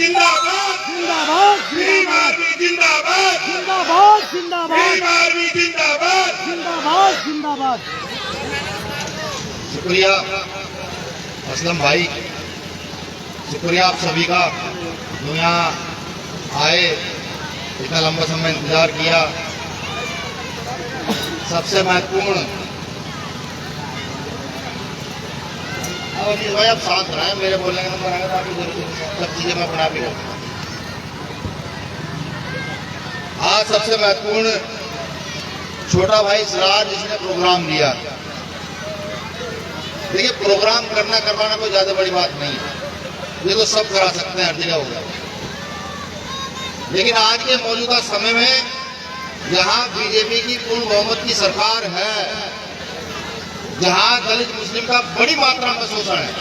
जिंदाबाद जिंदाबाद भीम आर्मी जिंदाबाद जिंदाबाद जिंदाबाद भीम आर्मी जिंदाबाद जिंदाबाद जिंदाबाद। शुक्रिया असलम भाई, शुक्रिया आप सभी का जो यहाँ आए, इतना लंबा समय इंतजार किया। सबसे महत्वपूर्ण भाई आप शांत रहें, मेरे बोलने का नंबर आएगा ताकि सब चीजें मैं बना भी लूँ। आज सबसे महत्वपूर्ण छोटा भाई सिराज जिसने प्रोग्राम दिया। देखिए, प्रोग्राम करना करवाना कोई ज्यादा बड़ी बात नहीं है, ये तो सब करा सकते हैं, हर जगह होगा। लेकिन आज के मौजूदा समय में जहां बीजेपी की पूर्ण बहुमत की सरकार है, जहां दलित मुस्लिम का बड़ी मात्रा में शोषण है,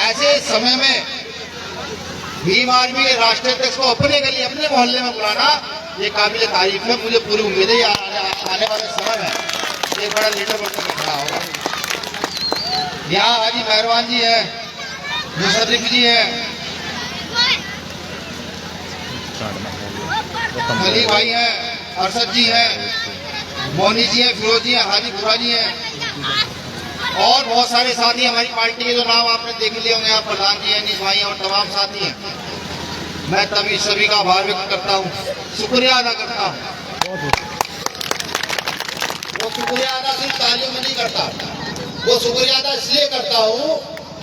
ऐसे समय में भीम आर्मी के राष्ट्रीय अध्यक्ष को अपने गली अपने मोहल्ले में बुलाना ये काबिल तारीफ है। मुझे पूरी उम्मीद है आने वाले समय में एक बड़ा लीडर बनकर खड़ा होगा। यहाँ हाजी मेहरबान जी हैं, मुशर्रिफ जी हैं, मलिक भाई हैं, अरशद जी हैं, मोनी जी हैं, फिरोज जी हैं, हाजी पुरा जी हैं और बहुत सारे साथी हमारी पार्टी के जो नाम आपने देख लिए होंगे। आप प्रधान जी हैं, निज भाई हैं और तमाम साथी हैं। मैं तभी सभी का आभार व्यक्त करता हूँ, शुक्रिया अदा करता हूँ। वो शुक्रिया अदा सिर्फ तालियों में नहीं करता, वो शुक्रिया अदा इसलिए करता हूँ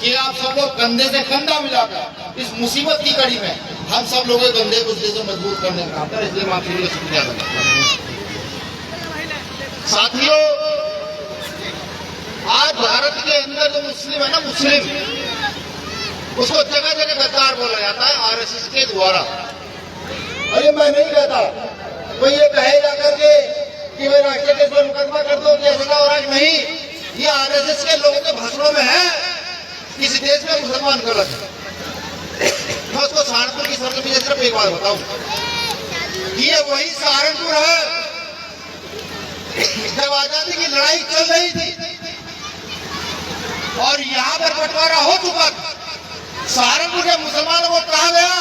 कि आप सब लोग कंधे से कंधा मिलाकर इस मुसीबत की कड़ी में हम सब लोगों के कंधे को से मजबूत करने का काम कर, इसलिए मैं आपके लिए शुक्रिया अदा करता हूँ। साथियों, आज भारत के अंदर जो मुस्लिम है ना, मुस्लिम, उसको जगह जगह गद्दार बोला जाता है आरएसएस के द्वारा। अरे मैं नहीं कहता, कोई ये कहे जाकर के कि भाई राष्ट्रीय केस पर मुकदमा कर दो, कैसे और आज नहीं, ये आरएसएस के लोगों के भाषणों में है। किसी देश में मुसलमान गलत है, मैं उसको सहारनपुर की सरजमीं से सिर्फ एक बात बताऊं, ये वही सहारनपुर है जब आजादी की लड़ाई चल रही थी और यहाँ पर बंटवारा हो चुका था। सहारनपुर के मुसलमानों को कहा गया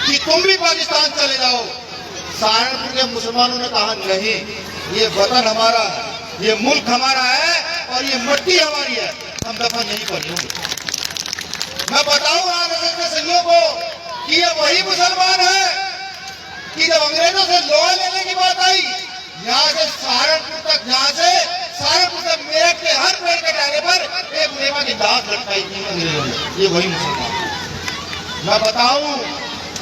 कि तुम भी पाकिस्तान चले जाओ। सहारनपुर के मुसलमानों ने कहा नहीं, ये वतन हमारा है, ये मुल्क हमारा है और ये मिट्टी हमारी है, हम दफन नहीं कर लेंगे। मैं बताऊं आरएसएस के संगियों को कि ये वही मुसलमान है कि जब अंग्रेजों से लोहा लेने की बात आई, यहाँ से सहारनपुर तक, यहाँ से सहारनपुर से मेरठ के हर पेड़ के डाले पर एक मेवा की दाग लटकाई थी अंग्रेजों ने, ये वही मुसलमान। मैं बताऊं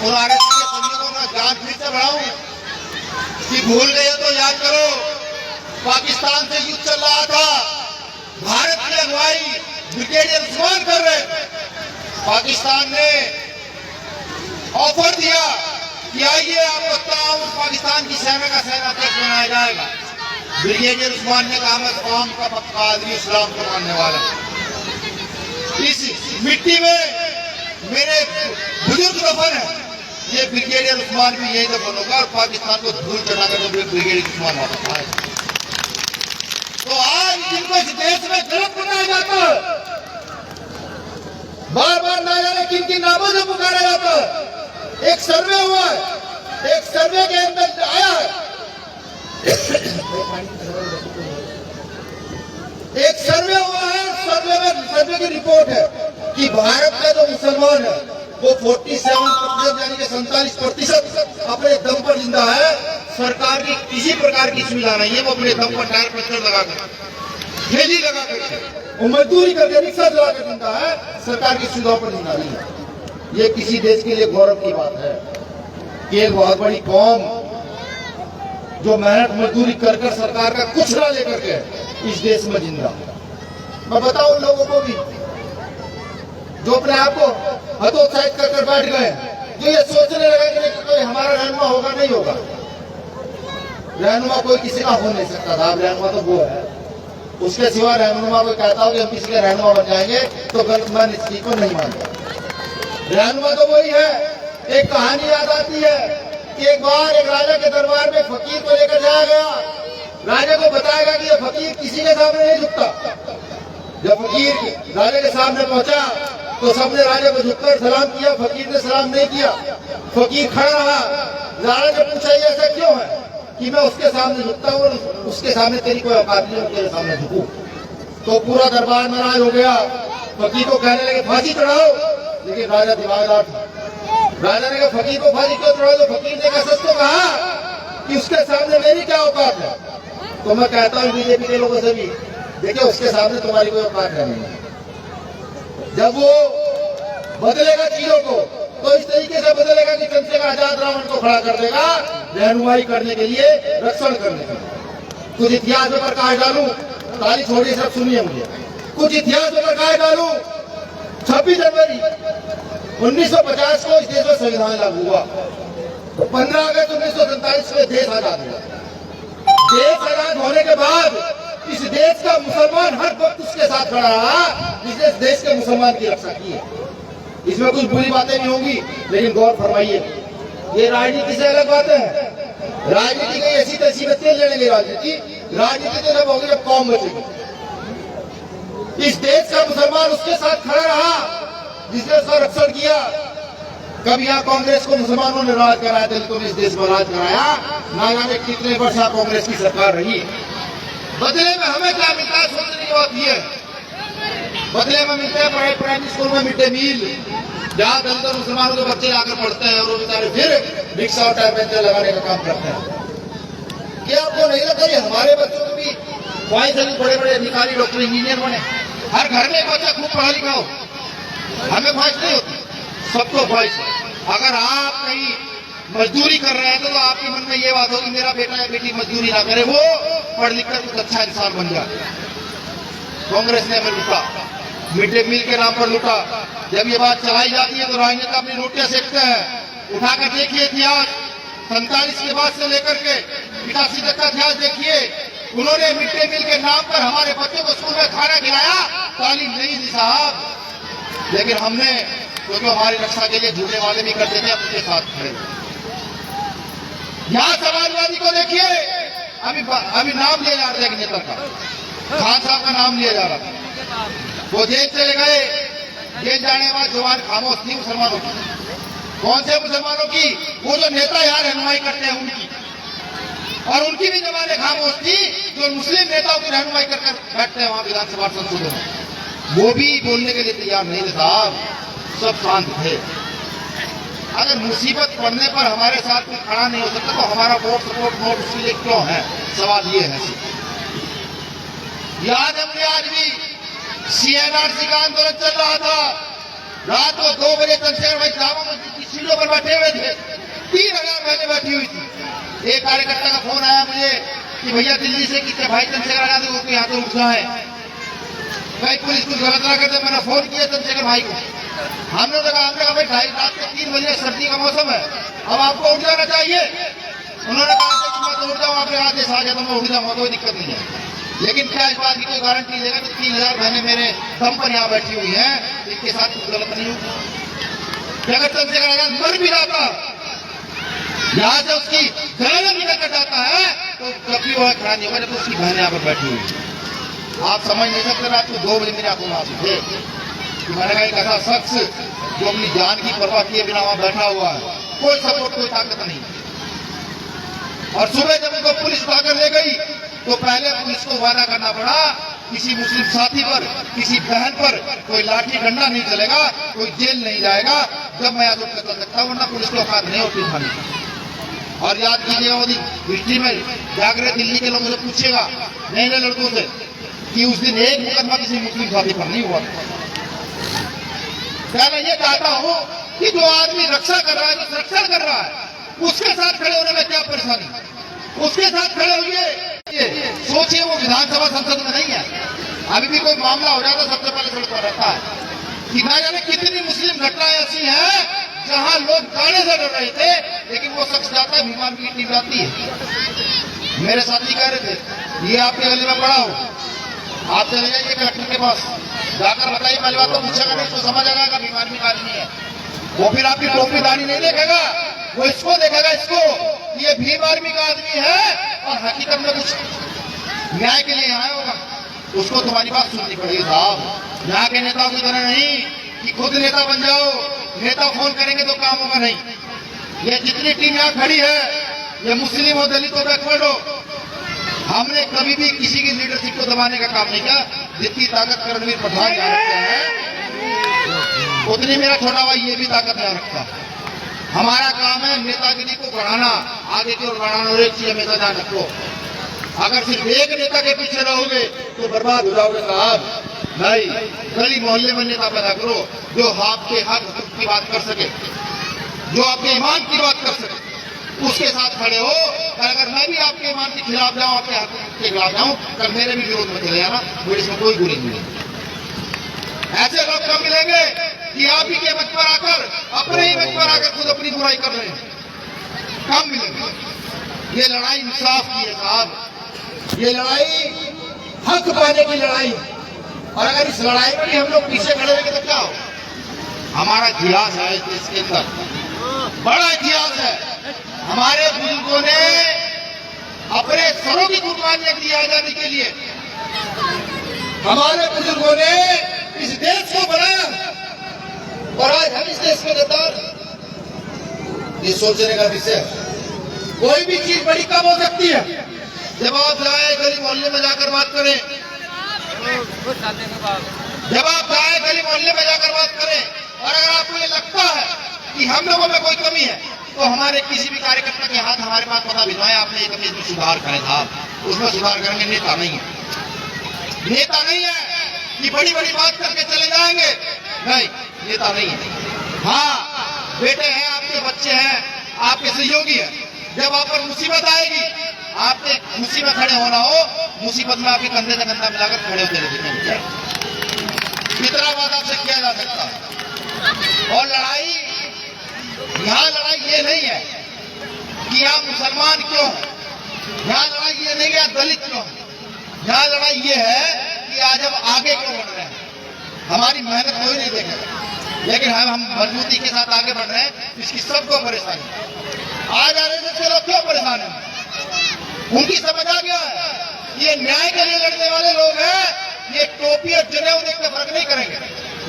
उन आरएसएस के संगियों को, मैं जान फिर से बढ़ाऊं कि भूल गए तो याद करो, पाकिस्तान से युद्ध चल रहा था, भारत की अगुवाई ब्रिगेडियर उस्मान कर रहे। पाकिस्तान ने ऑफर दिया कि आइए आपको तमाम पाकिस्तान की सेना का सेनाध्यक्ष बनाया जाएगा। ब्रिगेडियर उस्मान ने कहा मैं कौम का पक्का आदमी, इस्लाम को मानने वाला। इस मिट्टी में मेरे बुजुर्ग दफन है, ये ब्रिगेडियर उस्मान भी यही दफन होगा और पाकिस्तान को धूल चढ़ाकर ब्रिगेडियर उस्मान वापस आए। तो आज जिनको इस देश में गलत बनाया जाता है, बार बार ना जाने किन किन नामों से पुकारा जाता है। एक सर्वे हुआ है, एक सर्वे के अंदर आया है, एक सर्वे हुआ है, सर्वे की रिपोर्ट है कि भारत का जो मुसलमान है वो 47% यानी कि 47% अपने दम पर जिंदा है। सरकार की किसी प्रकार की सुविधा नहीं है, वो अपने दम पर टायर पंचर लगाकर, ठेली लगाकर, मजदूरी करके, रिक्शा चलाकर जिंदा है, सरकार की सुविधा पर जिंदा नहीं है। ये किसी देश के लिए गौरव की बात है कि एक बहुत बड़ी कौम जो मेहनत मजदूरी कर कर सरकार का कुछ ना लेकर के इस देश में जिंदा। मैं बताऊं लोगों को भी जो अपने आप को हतोत्साहित कर बैठ गए, जो ये सोचने लगे कि कोई हमारा रहनुमा होगा, नहीं होगा। रहनुमा कोई किसी का हो नहीं सकता था, रहनुमा तो वो है, उसके सिवा रहनुमा को कहता हूँ कि हम किसी के रहनुमा बन जाएंगे तो गलत मैं इस चीज को नहीं मानता। रहनुमा तो वही है। एक कहानी याद आती है कि एक बार एक राजा के दरबार में फकीर को लेकर जाया गया। राजा को बताया गया कि ये फकीर किसी के सामने नहीं झुकता। जब फकीर राजा के सामने पहुंचा तो सबने राजा को झुककर सलाम किया, फकीर ने सलाम नहीं किया। फकीर खड़ा रहा। राजा ने पूछा ये ऐसा क्यों है कि मैं उसके सामने झुकता हूँ और उसके सामने तेरी कोई औकात नहीं, तेरे सामने झुकूं। तो पूरा दरबार नाराज हो गया। फकीर को कहने लगे फांसी चढ़ाओ, लेकिन राजा दिमागदार था। राजा ने कहा फकीर को फांसी क्यों चढ़ाओ? तो फकीर ने कहा सच तो कहा कि उसके सामने मेरी क्या औकात है। तो मैं कहता हूँ बीजेपी के लोगों से भी, देखिए उसके सामने तुम्हारी कोई औकात नहीं। जब वो बदलेगा चीजों को तो इस तरीके से बदलेगा कि चंद्रशेखर आजाद रावण को खड़ा कर देगा रहनुमाई करने के लिए, रक्षण करने के लिए। कुछ इतिहास में प्रकाश डालूं, ताली छोड़िए सब सुनिए मुझे। कुछ इतिहास में प्रकाश डालूं। 26 जनवरी 1950 को इस देश में संविधान लागू हुआ। 15 अगस्त 1947 में देश आजाद हुआ। देश आजाद होने के बाद इस देश का मुसलमान हर वक्त उसके साथ खड़ा रहा, जिसने इस देश के मुसलमान की रक्षा की है। इसमें कुछ बुरी बातें नहीं होंगी, लेकिन गौर फरमाइए, ये राजनीति से अलग बात है। राजनीति की ऐसी तैसी में तेल लेने की राजनीति तो जब होगी जब कौम बचेगी। इस देश का मुसलमान उसके साथ खड़ा रहा जिसने उसका रक्षण किया। कब यहाँ कांग्रेस को मुसलमानों ने राज कराया, दलितों ने इस देश में राज कराया। ना जाने कितने वर्ष कांग्रेस की सरकार रही। बदले में हमें क्या मिलता है सोचने की बात ये है। बदले में मिलते हैं प्राइमरी स्कूल में मिड डे मील, जहाँ दलित और मुसलमानों के बच्चे आकर पढ़ते हैं और वो बेचारे फिर रिक्शा और टायर पेंचर लगाने का काम करते हैं। क्या आपको नहीं लगता ये हमारे बच्चों को भी ख्वाहिश है बड़े बड़े अधिकारी, डॉक्टर, इंजीनियर बने? हर घर में एक बच्चा खूब पढ़ा लिखा हो। हमें ख्वाहिश नहीं होती, सबको ख्वाहिश है। अगर आप कहीं मजदूरी कर रहे हैं तो आपके मन में ये बात होगी मेरा बेटा या बेटी मजदूरी ना करे, वो पढ़ लिख कर कुछ अच्छा इंसान बन जाए। कांग्रेस ने हमें लूटा, मिड डे मील के नाम पर लूटा। जब ये बात चलाई जाती है तो राजनेता अपनी रोटियां सेकते हैं। उठाकर देखिए इतिहास, 47 के बाद से लेकर के 85 तक का इतिहास देखिए। उन्होंने मिड डे मील के नाम पर हमारे बच्चों को स्कूल में खाना खिलाया, तालीम नहीं दी साहब। लेकिन हमने क्योंकि हमारी रक्षा के लिए झूठे वाले भी करते थे, उनके साथ खड़े। यहाँ समाजवादी को देखिए, अभी नाम लिया जा रहा है नेता का, खान साहब का नाम लिया जा रहा था। वो जेल चले गए। जेल जाने के बाद जवान खामोश थी मुसलमानों की। कौन से मुसलमानों की? वो जो नेता यहाँ रहनुमाई करते हैं उनकी। और उनकी भी जबानें खामोश थी जो मुस्लिम नेताओं की रहनुमाई कर बैठते हैं वहां विधानसभा संसदों में। वो भी बोलने के लिए तैयार नहीं थे साहब, सब शांत थे। अगर मुसीबत पड़ने पर हमारे साथ कोई खड़ा नहीं हो सकता तो हमारा वोट सपोर्ट नोट उसके लिए क्यों है? सवाल ये है। याद है मुझे आज भी CNRC का आंदोलन चल रहा था। रात को 2 बजे चंद्रशेखर भाई जामा मस्जिद की सीढ़ियों पर बैठे हुए थे। 3000 बहनें बैठी हुई थी। एक कार्यकर्ता का फोन आया मुझे कि भैया दिल्ली से कितने भाई चंद्रशेखर आजाद को यहाँ तो उठ जाए, कहीं पुलिस कुछ गलत ना करते। मैंने फोन किया चंद्रशेखर भाई को। हमने कहा भाई 2:30 रात के 3 बजे, सर्दी का मौसम है, अब आपको उठ जाना चाहिए। उन्होंने कहा कि मैं तो उठ जाऊँ, आपके आदेश आ जाए तो मैं उठ जाऊंगा, कोई दिक्कत नहीं है। लेकिन क्या इस बात की कोई गारंटी देगा कि 3000 बहनें मेरे दम पर यहाँ बैठी हुई हैं, इनके साथ कुछ गलत नहीं होगा? अगर चंद्रशेखर आजाद मर भी जाता, यहाँ से उसकी गर्दन निकल कर जाता है तो कभी वह खड़ा नहीं होगा जब उसकी बहनें यहाँ पर बैठी हुई। आप समझ नहीं सकते। रात को 2 बजे मेरे आंखों में आंसू थे कि मैंने कहा एक ऐसा शख्स जो अपनी जान की परवाह किए बिना वहां बैठा हुआ है, कोई सपोर्ट कोई ताकत नहीं। और सुबह जब उनको पुलिस उठाकर ले गई तो पहले पुलिस को वादा करना पड़ा किसी मुस्लिम साथी पर, किसी बहन पर कोई लाठी डंडा नहीं चलेगा, कोई जेल नहीं जाएगा जब मैं आजम कर सकता, वरना पुलिस को औकात नहीं होती थाने। और याद कीजिएगा मोदी, हिस्ट्री में जागरे दिल्ली के लोगों से पूछेगा, नए नए लड़कों से, कि उस दिन एक मुकदमा किसी मुस्लिम साथी पर नहीं हुआ। क्या मैं ये चाहता हूं कि जो आदमी रक्षा कर रहा है, जो संरक्षण कर रहा है, उसके साथ खड़े होने में क्या परेशानी? उसके साथ खड़े होइए। सोचिए वो विधानसभा संसद में नहीं है, अभी भी कोई मामला हो जाता सबसे पहले सड़क पर रहता है। कि ना जाने कितनी मुस्लिम घटनाएं ऐसी हैं जहां लोग गाने से डर रहे थे, लेकिन वो शख्स जाता है, बीमार की टीम जाती है। मेरे साथी कह रहे थे ये आपके गले में पड़ा हो, आप चले जाइए कलेक्टर के पास, जाकर बताइए, पहली बात तो पूछेगा नहीं, उसको समझ आएगा बीमार भी आदमी है। वो फिर आपकी टोपी दाढ़ी नहीं देखेगा, वो इसको देखेगा, इसको ये भीम आर्मी का आदमी है और हकीकत में कुछ न्याय के लिए आया होगा। उसको तुम्हारी बात सुननी पड़ेगी साहब। यहाँ के नेताओं की तरह नहीं कि खुद नेता बन जाओ, नेता फोन करेंगे तो काम होगा नहीं। ये जितनी टीम यहाँ खड़ी है, ये मुस्लिम हो, दलित हो, बैकवर्ड हो, हमने कभी भी किसी की लीडरशिप को दबाने का काम नहीं किया। जितनी ताकत रणवीर प्रधान यहाँ रखते हैं, उतनी मेरा छोटा भाई ये भी ताकत यहाँ रखता है। हमारा काम है नेतागिरी को बढ़ाना, आगे की ओर बढ़ाना। और एक चीज हमेशा ध्यान रखो, अगर सिर्फ एक नेता के पीछे रहोगे तो बर्बाद हो जाओगे साहब। नहीं, गली मोहल्ले में नेता पैदा करो जो आपके हक की बात कर सके, जो आपके ईमान की बात कर सके, उसके साथ खड़े हो। और अगर मैं भी आपके ईमान के खिलाफ जाऊं, आपके हक के खिलाफ जाऊं, कल मेरे भी विरोध में चले जाना, मुझे इसमें कोई बुरी नहीं है। ऐसे लोग कब मिलेंगे कि आप ही के मंच पर आकर, अपने ही मंच पर आकर खुद अपनी बुराई कर रहे हैं? कब मिलेंगे? ये लड़ाई इंसाफ की है साहब, ये लड़ाई हक पाने की लड़ाई। और अगर इस लड़ाई में भी हम लोग पीछे खड़े रहेंगे तो क्या हो? हमारा इतिहास है इस देश के अंदर, बड़ा इतिहास है। हमारे बुजुर्गों ने अपने सरों की कुर्बानियां दी आजादी के लिए। हमारे बुजुर्गों ने इस देश को बनाया और आज हम इस देश के गद्दार। ये सोचने का विषय है। कोई भी चीज बड़ी कम हो सकती है। जब आप जाए गली मोहल्ले में जाकर बात करें, जब आप जाए गली मोहल्ले में जाकर बात करें, और अगर आपको ये लगता है कि हम लोगों में कोई कमी है, तो हमारे किसी भी कार्यकर्ता के हाथ हमारे पास पता भिजवाएं, आपने ये कमी इसमें सुधार करें साहब। उसमें सुधार करेंगे। नेता नहीं है, नेता नहीं है कि बड़ी बड़ी बात करके चले जाएंगे। नहीं, नेता नहीं है। हाँ, बेटे हैं आपके, बच्चे हैं आपके, सहयोगी है। जब आप पर मुसीबत आएगी, आपके मुसीबत खड़े होना हो, मुसीबत में आपके कंधे से कंधा मिलाकर खड़े होते रहेंगे। कितना बात आपसे किया जा सकता है। और लड़ाई, यहाँ लड़ाई ये नहीं है कि यहाँ मुसलमान क्यों है, यहाँ लड़ाई ये नहीं है दलित क्यों है, यहाँ लड़ाई ये है कि आज हम आगे क्यों बढ़ रहे हैं। हमारी मेहनत कोई नहीं देखेगा, लेकिन हम मजबूती के साथ आगे बढ़ रहे हैं। इसकी सबको परेशानी। आज आरएसएस के लोग क्यों परेशान हैं? उनकी समझ आ गया है, ये न्याय के लिए लड़ने वाले लोग हैं। ये टोपी और जनेऊ देख कर फर्क नहीं करेंगे,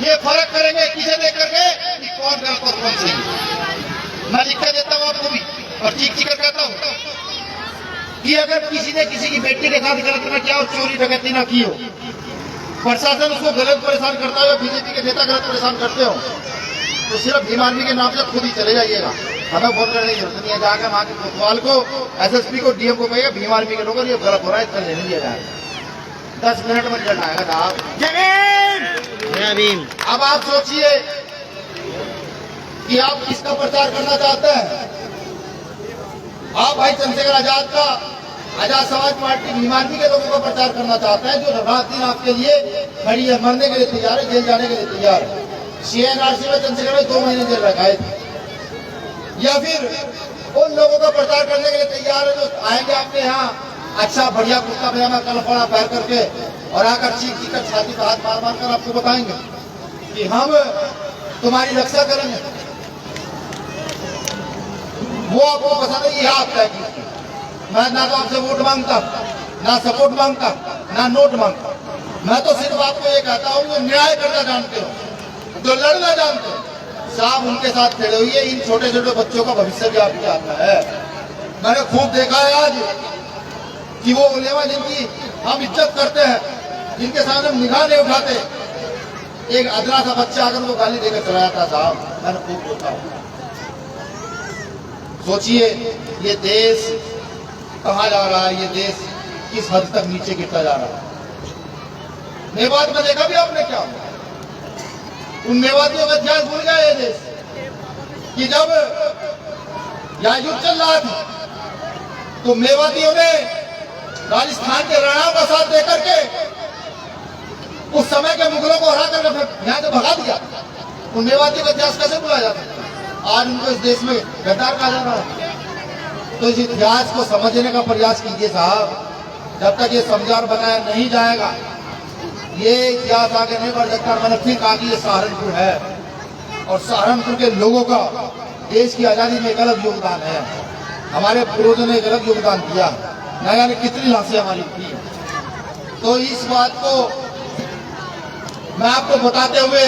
ये फर्क करेंगे किसे देख करके कि कौन गलत और कौन सही। मैं लिख कर देता हूँ आपको भी, और चीख चीख कर कहता हूँ कि अगर किसी ने किसी की बेटी के साथ गलत न किया हो, चोरी डकैती न की हो, प्रशासन उसको गलत परेशान करता है, बीजेपी के नेता गलत परेशान करते हो, तो सिर्फ भीम आर्मी के नाम से खुद ही चले जाइएगा। हमें फोन करने की जरूरत नहीं है। जाकर वहां के कोतवाल को, एसएसपी को, डीएम को कहिए भीम आर्मी के लोगों ये गलत हो रहा है, इसका लेने दिया जाएगा। 10 मिनट में रिजल्ट आएगा साहब। जय भीम। अब आप सोचिए कि आप किसका प्रचार करना चाहते हैं। आप भाई चंद्रशेखर आजाद का, आजाद समाज पार्टी भीम आर्मी के लोगों का प्रचार करना चाहते हैं, जो रात दिन आपके लिए खड़ी है, मरने के लिए तैयार है, जेल जाने के लिए तैयार है। सीएनआरसी में चंद्रशेखर भाई 2 महीने जेल रखाए थे। या फिर उन लोगों का प्रचार करने के लिए तैयार है जो आएंगे आपके यहाँ अच्छा बढ़िया कुर्ता पजामा कलफड़ा पहन करके और आकर चीख चीख कर छाती पर हाथ मार मार कर आपको बताएंगे कि हम तुम्हारी रक्षा करेंगे। वो आपको पसंद है, ये आप तय कीजिए। मैं ना तो आपसे वोट मांगता, ना सपोर्ट मांगता, ना नोट मांगता। मैं तो सिर्फ आपको ये कहता हूँ जो न्याय करना जानते हो, जो लड़ना जानते हो, साहब उनके साथ खड़े हुई है। इन छोटे छोटे बच्चों का भविष्य भी आपके हाथ में है। मैंने खूब देखा है आज कि वो उलेमा जिनकी हम इज्जत करते हैं, जिनके सामने हम निगाह नहीं उठाते, एक अदना सा बच्चा अगर वो गाली देकर चला जाता साहब, मैंने खूब देखा। सोचिए ये देश कहाँ जा रहा है, ये देश किस हद तक नीचे गिरता जा रहा है। मेवात में देखा भी आपने क्या? उन मेवातियों का इतिहास भूल गया ये देश कि जब यहाँ युद्ध चल रहा था तो मेवातियों ने राजस्थान के राणाओं का साथ देकर के उस समय के मुगलों को हरा कर यहाँ से भगा दिया। उन मेवातियों का इतिहास कैसे भुलाया जा सकता है? आज उनको इस देश में गद्दार कहा जा रहा है। तो इस इतिहास को समझने का प्रयास कीजिए साहब। जब तक ये समझा और बताया नहीं जाएगा, ये इतिहास आगे नहीं बढ़ सकता। मैंने फिर कहा कि ये सहारनपुर है और सहारनपुर के लोगों का देश की आजादी में एक अलग योगदान है। हमारे पूर्वजों ने एक अलग योगदान दिया, न जाने कितनी लाशें हमारी थी। तो इस बात को मैं आपको बताते हुए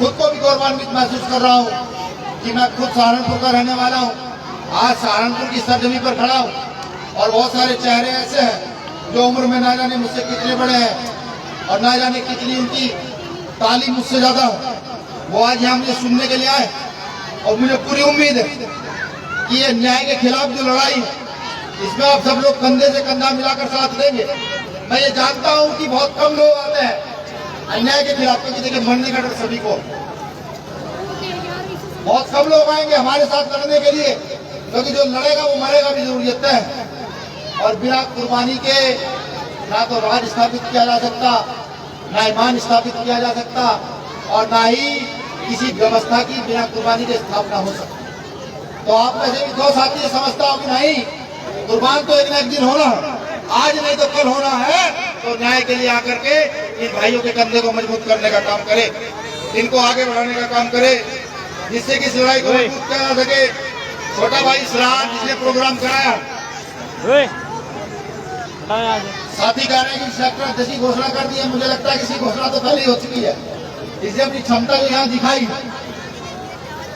खुद को भी गौरवान्वित महसूस कर रहा हूँ कि मैं खुद सहारनपुर का रहने वाला हूँ। आज सहारनपुर की सरजमी पर खड़ा हूँ और बहुत सारे चेहरे ऐसे हैं जो उम्र में ना जाने मुझसे कितने बड़े हैं और ना जाने कितनी उनकी तालीम मुझसे ज्यादा है। वो आज यहाँ मुझे सुनने के लिए आए और मुझे पूरी उम्मीद है कि ये न्याय के खिलाफ जो लड़ाई है इसमें आप सब लोग कंधे से कंधा मिलाकर साथ देंगे। मैं ये जानता हूँ कि बहुत कम लोग आते हैं अन्याय के खिलाफ, क्योंकि देखिए मरने का डर सभी को, बहुत कम लोग आएंगे हमारे साथ लड़ने के लिए, क्योंकि जो लड़ेगा वो मरेगा भी जरूर है। और बिना कुर्बानी के ना तो राज स्थापित किया जा सकता, ना ईमान स्थापित किया जा सकता और ना ही किसी व्यवस्था की बिना कुर्बानी की स्थापना हो सकती। तो आप में से भी दो साथी समझता हो कि नहीं, कुर्बान तो एक न एक दिन होना है, आज नहीं तो कल होना है। तो न्याय के लिए आकर के इन भाइयों के कंधे को मजबूत करने का काम करे, इनको आगे बढ़ाने का काम करे, जिससे कि इस लड़ाई को मजबूत किया जा सके। छोटा भाई सलाह जिसने प्रोग्राम कराया, साथी कह रहे हैं कि सेक्टर अध्यक्ष की घोषणा कर दी है। मुझे लगता है कि इसकी घोषणा तो पहले ही हो चुकी है। इसने अपनी क्षमता जो यहाँ दिखाई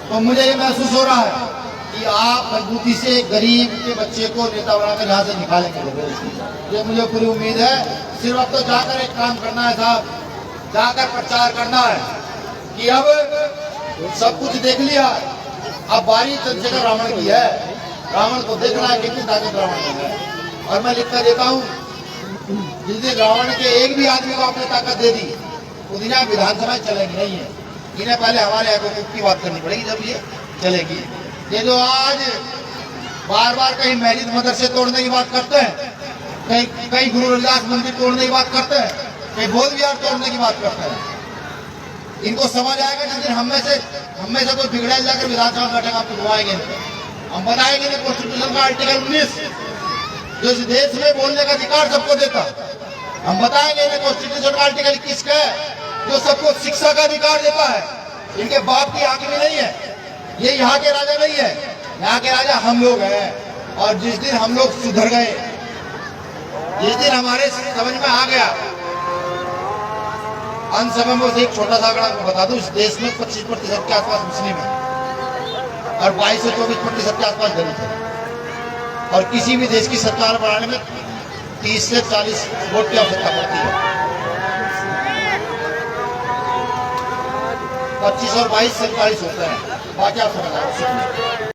तो मुझे ये महसूस हो रहा है कि आप मजबूती से गरीब के बच्चे को नेता बनाकर यहाँ से निकालेंगे। ये मुझे पूरी उम्मीद है। सिर्फ अब तो जाकर एक काम करना है साहब, जाकर प्रचार करना है कि अब सब कुछ देख लिया, अब बारी चंद्रशेखर रावण की है। रावण को देखना है कितनी ताकत रावण में है। और मैं लिखकर देता हूँ, जिस दिन रावण के एक भी आदमी को आपने ताकत दे दी उस दिन आप विधानसभा चलेगी नहीं है। इन्हें पहले हमारे हकूक की बात करनी पड़ेगी, जब ये चलेगी। ये जो आज बार बार कहीं मस्जिद मदरसे तोड़ने की बात करते हैं, कहीं गुरु रविदास मंदिर तोड़ने की बात करते हैं, कहीं बौद्ध विहार तोड़ने की बात करते हैं, इनको समझ आएगा जिस दिन हम में से कोई बिगड़ेल जाकर विधानसभा बैठेगा, आपको घुमाएंगे। हम बताएंगे कि कॉन्स्टिट्यूशन का आर्टिकल 19 जो इस देश में बोलने का अधिकार सबको देता, हम बताएंगे इन्हें कॉन्स्टिट्यूशन का आर्टिकल 21 का जो सबको शिक्षा का अधिकार देता है। इनके बाप की हाकिमी नहीं है, ये यहाँ के राजा नहीं है, यहाँ के राजा हम लोग हैं। और जिस दिन हम लोग सुधर गए, जिस दिन हमारे समझ में आ गया, अंत समय में एक छोटा सा आंकड़ा बता दूं, इस देश में 25% के आसपास मुस्लिम है और 22 से 24% के आसपास दलित है। और किसी भी देश की सरकार बनाने में 30 से 40 वोट की आवश्यकता पड़ती है। 25 और 22 47 होता है, बाकी आप समझ